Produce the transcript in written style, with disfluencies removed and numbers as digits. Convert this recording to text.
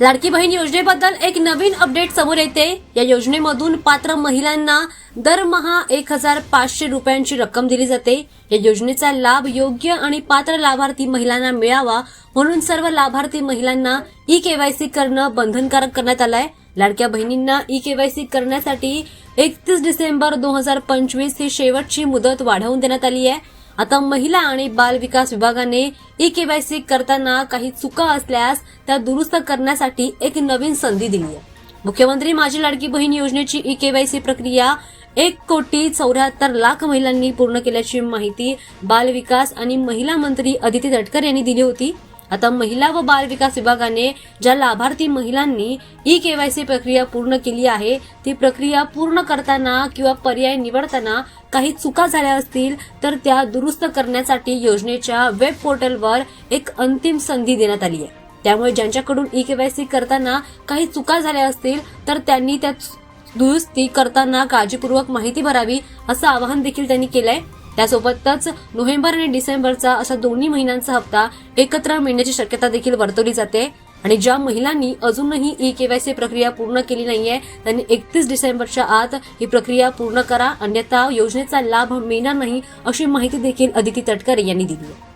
लाडकी बहीण योजनेबद्दल एक नवीन अपडेट समोर येते। या योजनेमधून पात्र महिलांना दरमहा 1500 रुपयांची रक्कम दिली जाते। या योजनेचा लाभ योग्य आणि पात्र लाभार्थी महिलांना मिळावा म्हणून सर्व लाभार्थी महिलांना ई-केवायसी करणं बंधनकारक करण्यात आलंय। लाडक्या बहिणींना ई-केवायसी करण्यासाठी 31 डिसेंबर 2025 ही शेवटची मुदत वाढवून देण्यात आली आहे। आता महिला आणि बाल विकास विभागाने ई-केवायसी करताना काही चुका असल्यास त्या दुरुस्त करण्यासाठी एक नवीन संधी दिली आहे। मुख्यमंत्री माझी लाडकी बहीण योजनेची ई-केवायसी प्रक्रिया 1,74,00,000 महिलांनी पूर्ण केल्याची माहिती बाल विकास आणि महिला मंत्री अदिती तटकरे यांनी दिली होती। आता महिला व बाल विकास विभागाने ज्या लाभार्थी महिलांनी ई-केवायसी प्रक्रिया पूर्ण केली आहे ती प्रक्रिया पूर्ण करताना किंवा पर्याय निवडताना काही चुका झाल्या असतील तर त्या दुरुस्त करण्यासाठी योजनेच्या वेब पोर्टलवर एक अंतिम संधी देण्यात आली आहे। त्यामुळे ज्यांच्याकडून ई-केवायसी करताना काही चुका झाल्या असतील तर त्यांनी त्या दुरुस्ती करताना काळजीपूर्वक माहिती भरावी असं आवाहन देखील त्यांनी केलंय। त्यासोबतच नोव्हेंबर आणि डिसेंबरचा असा दोन्ही महिन्यांचा हप्ता एकत्र मिळण्याची शक्यता देखील वर्तवली जाते। आणि ज्या महिलांनी अजूनही ई-केवायसी प्रक्रिया पूर्ण केली नाहीये त्यांनी 31 डिसेंबरच्या आत ही प्रक्रिया पूर्ण करा, अन्यथा योजनेचा लाभ मिळणार नाही अशी माहिती देखील अदिती तटकरे यांनी दिली आहे।